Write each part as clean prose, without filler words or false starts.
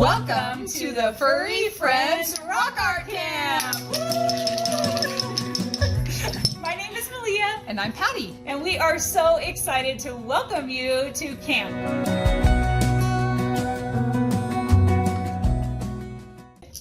Welcome to the Furry Friends Rock Art Camp! My name is Melia. And I'm Patti. And we are so excited to welcome you to camp.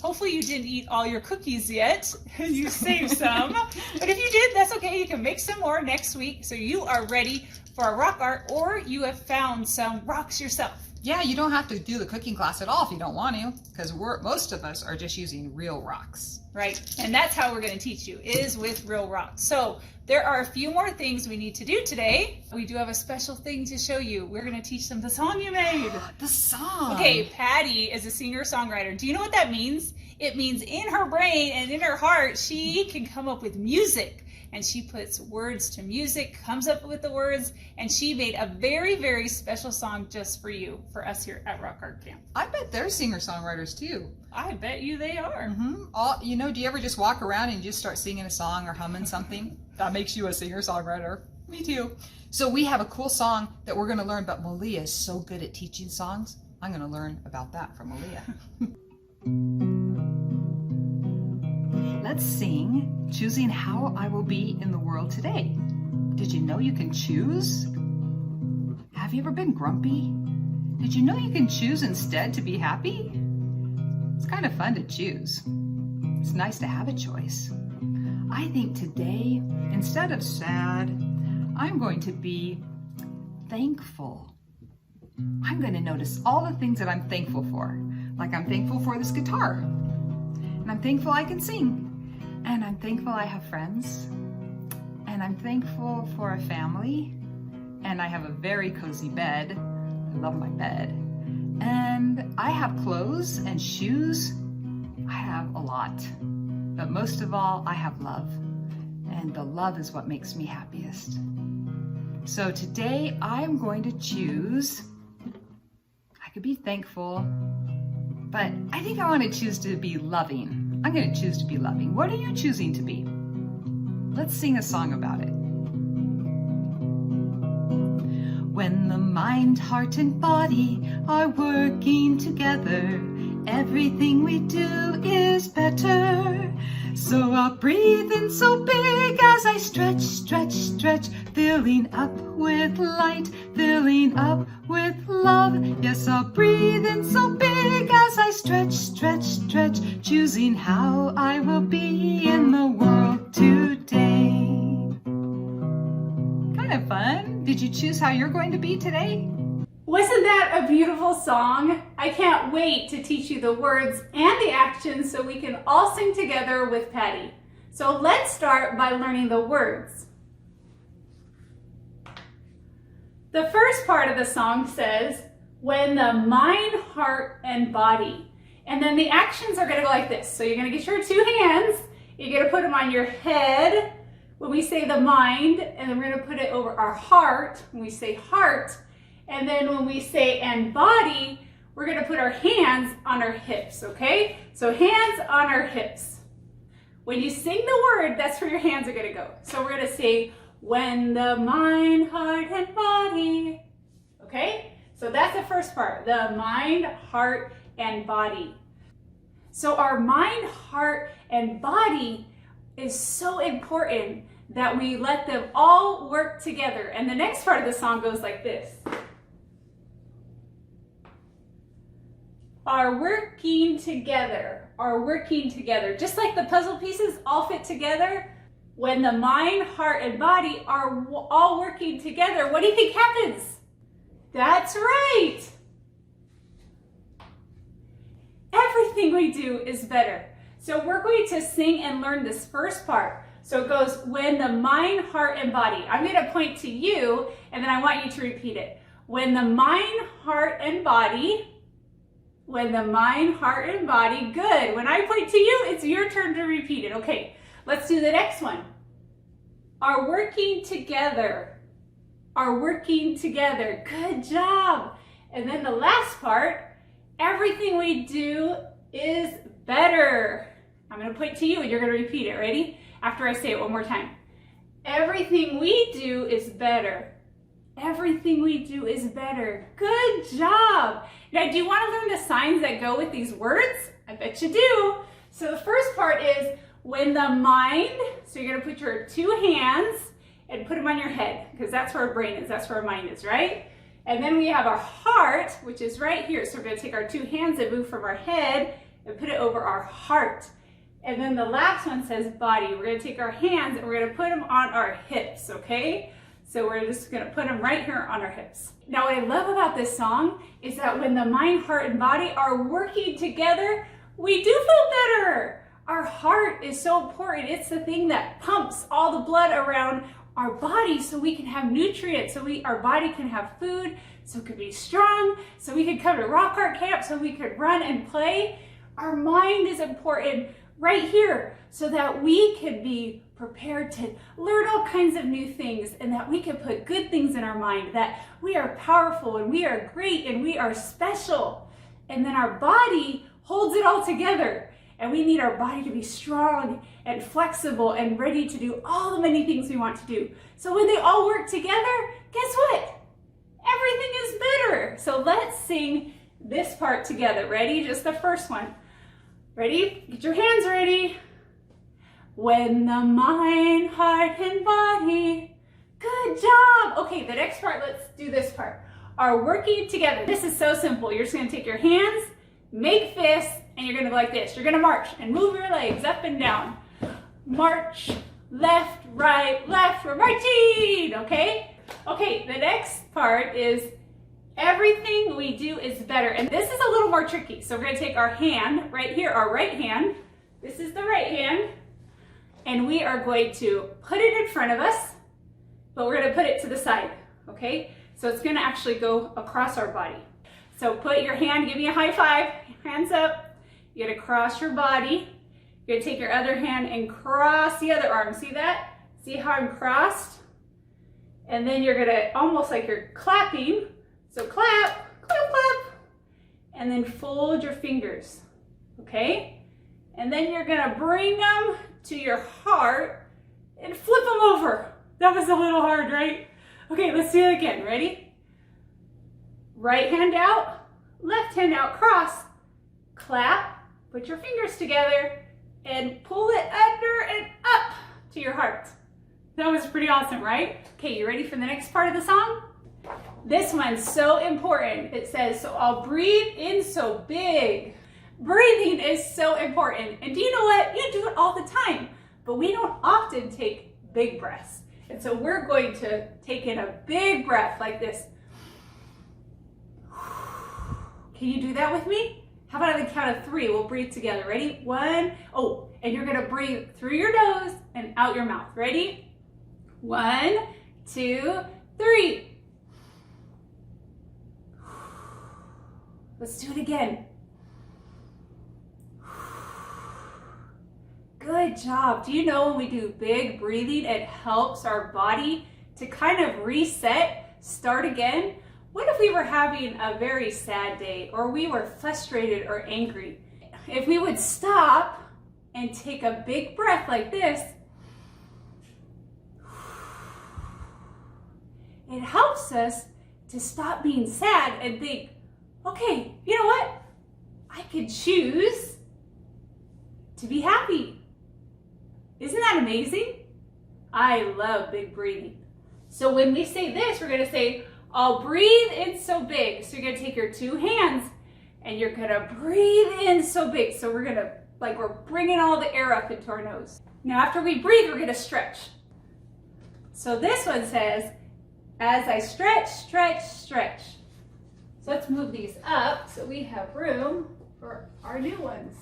Hopefully you didn't eat all your cookies yet. You saved some. But if you did, that's okay. You can make some more next week so you are ready for a rock art, or you have found some rocks yourself. Yeah, you don't have to do the cooking class at all if you don't want to, because most of us are just using real rocks. Right, and that's how we're going to teach you, is with real rocks. So there are a few more things we need to do today. We do have a special thing to show you. We're going to teach them the song you made. The song. Okay, Patti is a singer-songwriter. Do you know what that means? It means in her brain and in her heart, she can come up with music. And she puts words to music, comes up with the words, and she made a very, very special song just for you, for us here at Rock Art Camp. I bet they're singer-songwriters too. I bet you they are. Mm-hmm. Do you ever just walk around and just start singing a song or humming something? That makes you a singer-songwriter. Me too. So we have a cool song that we're going to learn, but Melia is so good at teaching songs. I'm going to learn about that from Melia. Let's sing Choosing How I Will Be in the World Today. Did you know you can choose? Have you ever been grumpy? Did you know you can choose instead to be happy? It's kind of fun to choose. It's nice to have a choice. I think today, instead of sad, I'm going to be thankful. I'm going to notice all the things that I'm thankful for. Like I'm thankful for this guitar. And I'm thankful I can sing. And I'm thankful I have friends. And I'm thankful for a family. And I have a very cozy bed. I love my bed. And I have clothes and shoes. I have a lot. But most of all, I have love. And the love is what makes me happiest. So today I'm going to choose, I could be thankful, but I think I want to choose to be loving. I'm going to choose to be loving. What are you choosing to be? Let's sing a song about it. When the mind, heart, and body are working together, everything we do is better. So I'll breathe in so big as I stretch, stretch, stretch, filling up with light, filling up with love. Yes, I'll breathe in so big as I stretch, stretch, stretch, choosing how I will be in the world today. Kind of fun. Did you choose how you're going to be today? Wasn't that a beautiful song? I can't wait to teach you the words and the actions so we can all sing together with Patti. So let's start by learning the words. The first part of the song says, when the mind, heart, and body. And then the actions are gonna go like this. So you're gonna get your two hands, you're gonna put them on your head when we say the mind, and then we're gonna put it over our heart when we say heart. And then when we say and body, we're gonna put our hands on our hips, okay? So hands on our hips. When you sing the word, that's where your hands are gonna go. So we're gonna say, when the mind, heart, and body, okay? So that's the first part, the mind, heart, and body. So our mind, heart, and body is so important that we let them all work together. And the next part of the song goes like this. Are working together, just like the puzzle pieces all fit together. When the mind, heart, and body are all working together, what do you think happens? That's right. Everything we do is better. So we're going to sing and learn this first part. So it goes, when the mind, heart, and body. I'm going to point to you, and then I want you to repeat it. When the mind, heart, and body. When the mind, heart, and body, good. When I point to you, it's your turn to repeat it. Okay, let's do the next one. Are working together. Are working together. Good job. And then the last part, everything we do is better. I'm going to point to you and you're going to repeat it. Ready? After I say it one more time. Everything we do is better. everything we do is better. Good job. Now, do you want to learn the signs that go with these words? I bet you do. So the first part is when the mind, so you're going to put your two hands and put them on your head, because that's where our brain is, that's where our mind is, right? And then we have our heart, which is right here. So we're going to take our two hands and move from our head and put it over our heart. And then the last one says body. We're going to take our hands and we're going to put them on our hips, okay? So we're just going to put them right here on our hips. Now, what I love about this song is that when the mind, heart, and body are working together, we do feel better. Our heart is so important. It's the thing that pumps all the blood around our body so we can have nutrients, so our body can have food, so it could be strong, so we could come to rock art camp, so we could run and play. Our mind is important right here so that we could be prepared to learn all kinds of new things, and that we can put good things in our mind, that we are powerful and we are great and we are special. And then our body holds it all together. And we need our body to be strong and flexible and ready to do all the many things we want to do. So when they all work together, guess what? Everything is better. So let's sing this part together. Ready? Just the first one. Ready? Get your hands ready. When the mind, heart, and body. Good job. Okay, the next part, let's do this part. Are working together. This is so simple. You're just going to take your hands, make fists, and you're going to go like this. You're going to march and move your legs up and down. March, left, right, left. We're marching, okay? Okay, the next part is everything we do is better. And this is a little more tricky. So we're going to take our hand right here, our right hand. This is the right hand. And we are going to put it in front of us, but we're going to put it to the side, okay? So it's going to actually go across our body. So put your hand, give me a high five, hands up. You're going to cross your body. You're going to take your other hand and cross the other arm. See that? See how I'm crossed? And then you're going to, almost like you're clapping. So clap, clap, clap. And then fold your fingers, okay? And then you're going to bring them to your heart and flip them over. That was a little hard, right? Okay, let's do it again. Ready? Right hand out, left hand out, cross, clap. Put your fingers together and pull it under and up to your heart. That was pretty awesome, right? Okay, you ready for the next part of the song? This one's so important. It says, so I'll breathe in so big. Breathing is so important. And do you know what? You do it all the time, but we don't often take big breaths. And so we're going to take in a big breath like this. Can you do that with me? How about on the count of 3? We'll breathe together. Ready? 1. Oh, and you're going to breathe through your nose and out your mouth. Ready? 1, 2, 3. Let's do it again. Good job. Do you know when we do big breathing, it helps our body to kind of reset, start again? What if we were having a very sad day, or we were frustrated or angry? If we would stop and take a big breath like this, it helps us to stop being sad and think, okay, you know what? I could choose to be happy. Isn't that amazing? I love big breathing. So when we say this, we're going to say, I'll breathe in so big. So you're going to take your two hands and you're going to breathe in so big. So we're going to, like we're bringing all the air up into our nose. Now after we breathe, we're going to stretch. So this one says, as I stretch, stretch, stretch. So let's move these up so we have room for our new ones.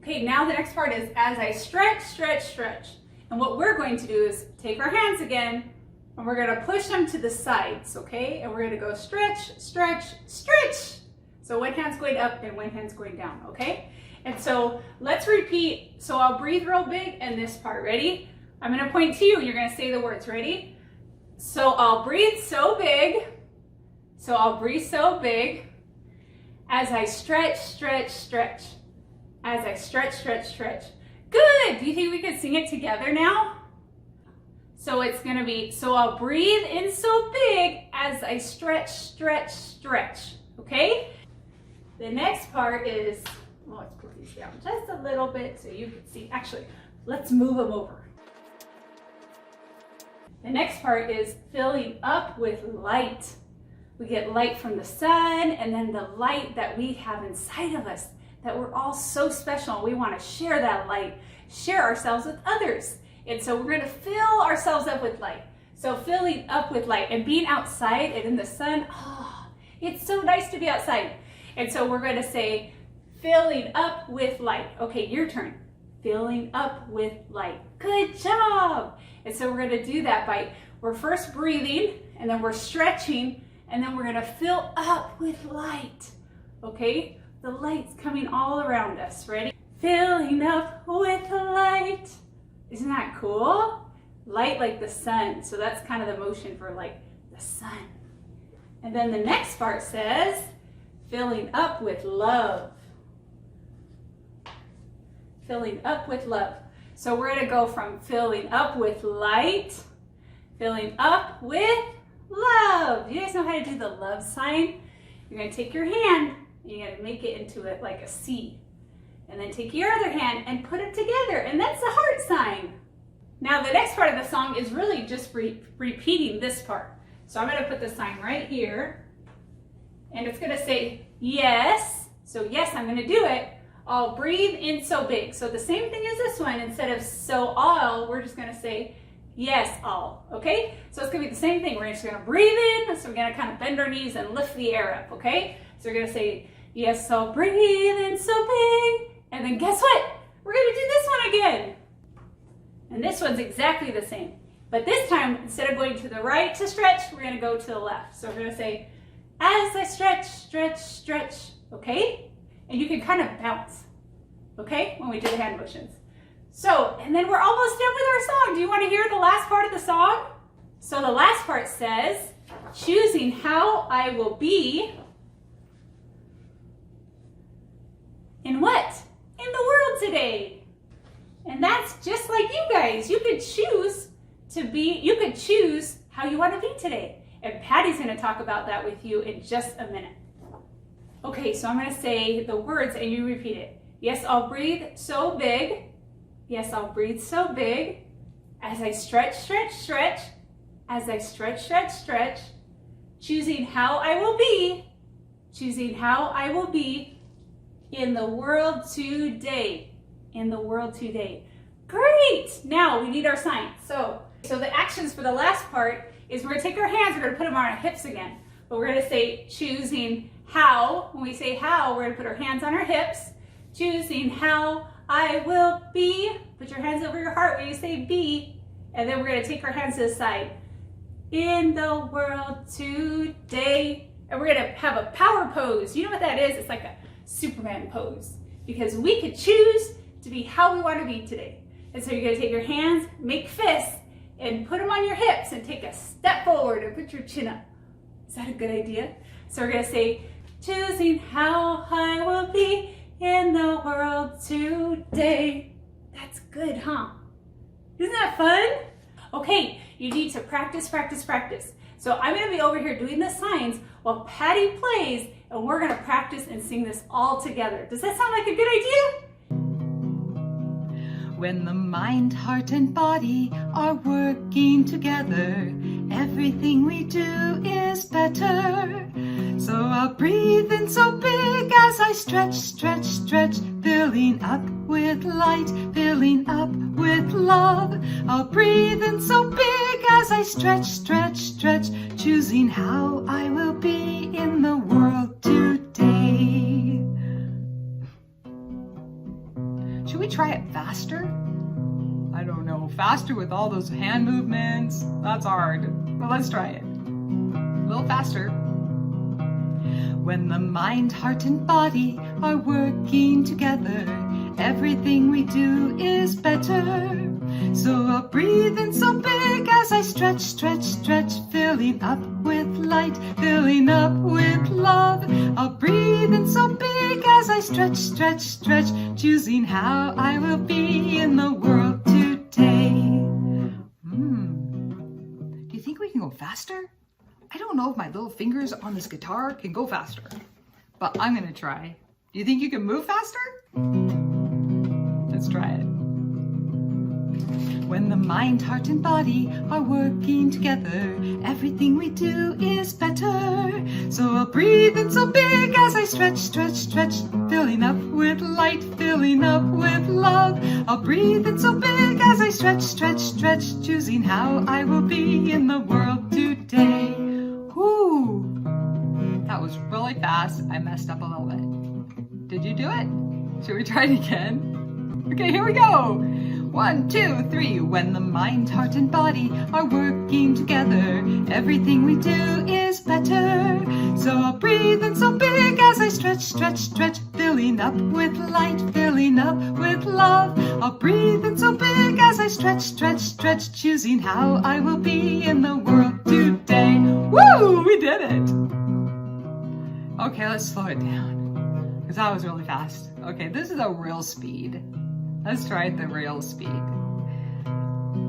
Okay, now the next part is as I stretch, stretch, stretch. And what we're going to do is take our hands again and we're going to push them to the sides, okay? And we're going to go stretch, stretch, stretch. So one hand's going up and one hand's going down, okay? And so let's repeat. So I'll breathe real big and this part. Ready? I'm going to point to you and you're going to say the words. Ready? So I'll breathe so big. So I'll breathe so big as I stretch, stretch, stretch. As I stretch, stretch, stretch. Good. Do you think we could sing it together now? So it's going to be, so I'll breathe in so big as I stretch, stretch, stretch. Okay? The next part is, well, let's put these down just a little bit so you can see. Actually, let's move them over. The next part is filling up with light. We get light from the sun, and then the light that we have inside of us, that we're all so special. We want to share that light, share ourselves with others. And so we're going to fill ourselves up with light. So filling up with light and being outside and in the sun, oh, it's so nice to be outside. And so we're going to say, filling up with light. Okay, your turn. Filling up with light. Good job. And so we're going to do that by, we're first breathing, and then we're stretching, and then we're going to fill up with light. Okay? The light's coming all around us. Ready? Filling up with light. Isn't that cool? Light like the sun. So that's kind of the motion for like the sun. And then the next part says, filling up with love. Filling up with love. So we're going to go from filling up with light, filling up with love. You guys know how to do the love sign? You're going to take your hand and you're going to make it into it like a C. And then take your other hand and put it together, and that's the heart sign. Now the next part of the song is really just repeating this part. So I'm going to put the sign right here, and it's going to say yes. So yes, I'm going to do it. I'll breathe in so big. So the same thing as this one, instead of so all, we're just going to say yes, all. Okay? So it's going to be the same thing. We're just going to breathe in. So we're going to kind of bend our knees and lift the air up. Okay? So we're going to say yes, I'll breathe in so big. And then guess what? We're going to do this one again. And this one's exactly the same. But this time, instead of going to the right to stretch, we're going to go to the left. So we're going to say, as I stretch, stretch, stretch. Okay? And you can kind of bounce. Okay? When we do the hand motions. So, and then we're almost done with our song. Do you want to hear the last part of the song? So the last part says, choosing how I will be in what? In the world today. And that's just like you guys. You could choose to be, you could choose how you want to be today. And Patty's going to talk about that with you in just a minute. Okay, so I'm going to say the words and you repeat it. Yes, I'll breathe so big. Yes, I'll breathe so big. As I stretch, stretch, stretch. As I stretch, stretch, stretch. Choosing how I will be. Choosing how I will be in the world today. In the world today. Great! Now we need our sign. So the actions for the last part is we're going to take our hands, we're going to put them on our hips again. But we're going to say choosing how. When we say how, we're going to put our hands on our hips. Choosing how I will be. Put your hands over your heart when you say be. And then we're going to take our hands to the side. In the world today. And we're going to have a power pose. You know what that is? It's like a Superman pose. Because we could choose to be how we want to be today. And so you're going to take your hands, make fists, and put them on your hips and take a step forward and put your chin up. Is that a good idea? So we're going to say, choosing how I will be in the world today. That's good, huh? Isn't that fun? Okay, you need to practice, practice, practice. So I'm going to be over here doing the signs while Patty plays, and we're going to practice and sing this all together. Does that sound like a good idea? When the mind, heart, and body are working together, everything we do is better. So I'll breathe in so big as I stretch, stretch, stretch, filling up with light, filling up with love. I'll breathe in so big as I stretch, stretch, stretch, choosing how I will be in the world today. Should we try it faster? I don't know, faster with all those hand movements? That's hard, but let's try it. A little faster. When the mind, heart, and body are working together, everything we do is better. So I'll breathe in so big as I stretch, stretch, stretch, filling up with light, filling up with love. I'll breathe in so big as I stretch, stretch, stretch, choosing how I will be in the world today. can go faster? I don't know if my little fingers on this guitar can go faster, but I'm gonna try. Do you think you can move faster? Let's try it. When the mind, heart, and body are working together, everything we do is better. So I'll breathe in so big as I stretch, stretch, stretch, filling up with light, filling up with love. I'll breathe in so big as I stretch, stretch, stretch, choosing how I will be in the world today. Whoo! That was really fast. I messed up a little bit. Did you do it? Should we try it again? Okay, here we go. 1, 2, 3. When the mind, heart, and body are working together, everything we do is better. So I'll breathe in so big as I stretch, stretch, stretch, filling up with light, filling up with love. I'll breathe in so big as I stretch, stretch, stretch, choosing how I will be in the world today. Woo! We did it! Okay, let's slow it down, because that was really fast. Okay, this is a real speed. Let's try the real speed.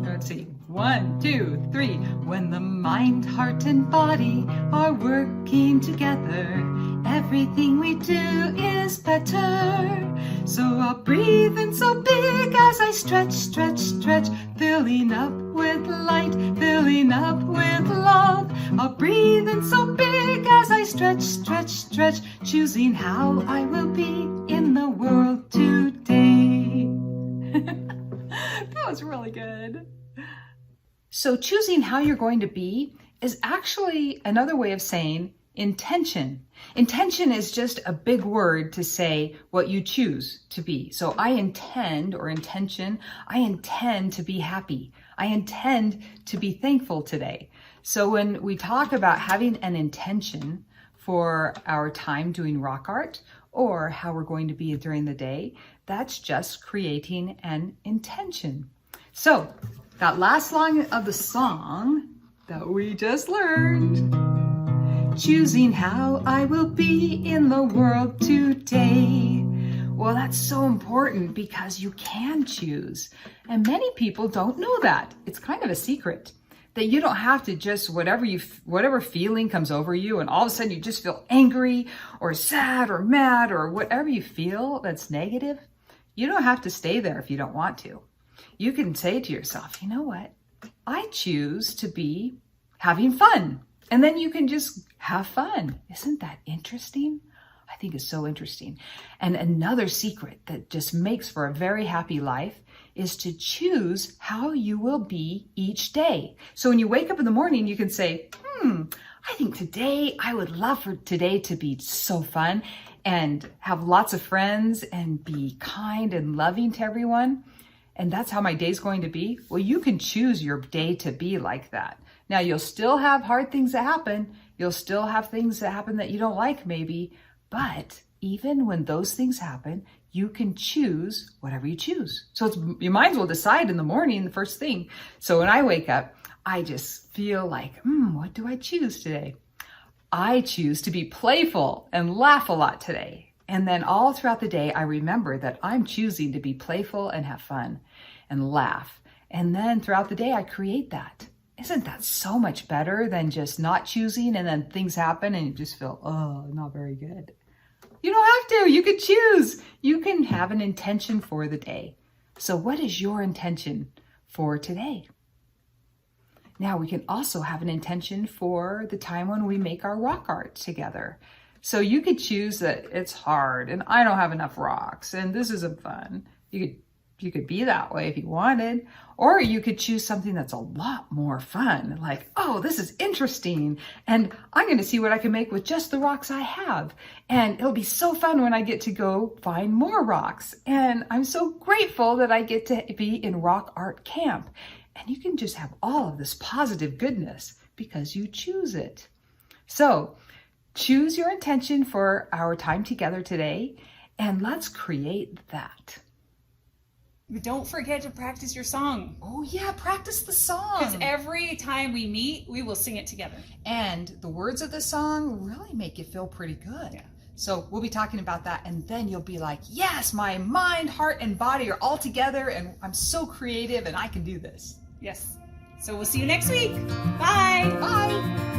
Let's see. 1, 2, 3. When the mind, heart, and body are working together, everything we do is better. So I'll breathe in so big as I stretch, stretch, stretch, filling up with light, filling up with love. I'll breathe in so big as I stretch, stretch, stretch, choosing how I will be in the world today. That was really good. So choosing how you're going to be is actually another way of saying intention. Intention is just a big word to say what you choose to be. So I intend, or intention, I intend to be happy. I intend to be thankful today. So when we talk about having an intention for our time doing rock art, or how we're going to be during the day, that's just creating an intention. So that last line of the song that we just learned, choosing how I will be in the world today. Well, that's so important because you can choose. And many people don't know that. It's kind of a secret that you don't have to just whatever feeling comes over you and all of a sudden you just feel angry or sad or mad or whatever you feel that's negative. You don't have to stay there if you don't want to. You can say to yourself, you know what? I choose to be having fun. And then you can just have fun. Isn't that interesting? I think it's so interesting. And another secret that just makes for a very happy life is to choose how you will be each day. So when you wake up in the morning, you can say, I think today, I would love for today to be so fun and have lots of friends and be kind and loving to everyone. And that's how my day's going to be. Well, you can choose your day to be like that. Now, you'll still have hard things that happen. You'll still have things that happen that you don't like maybe. But even when those things happen, you can choose whatever you choose. So you might as well decide in the morning, the first thing. So when I wake up, I just feel like, what do I choose today? I choose to be playful and laugh a lot today. And then all throughout the day, I remember that I'm choosing to be playful and have fun and laugh. And then throughout the day, I create that. Isn't that so much better than just not choosing and then things happen and you just feel, not very good? You don't have to. You can choose. You can have an intention for the day. So what is your intention for today? Now we can also have an intention for the time when we make our rock art together. So you could choose that it's hard and I don't have enough rocks and this isn't fun. You could be that way if you wanted, or you could choose something that's a lot more fun. Like, this is interesting. And I'm going to see what I can make with just the rocks I have. And it'll be so fun when I get to go find more rocks. And I'm so grateful that I get to be in rock art camp. And you can just have all of this positive goodness because you choose it. So choose your intention for our time together today, and let's create that. Don't forget to practice your song. Oh yeah, practice the song. Because every time we meet, we will sing it together. And the words of the song really make you feel pretty good. Yeah. So we'll be talking about that, and then you'll be like, yes, my mind, heart, and body are all together, and I'm so creative, and I can do this. Yes. So we'll see you next week. Bye. Bye.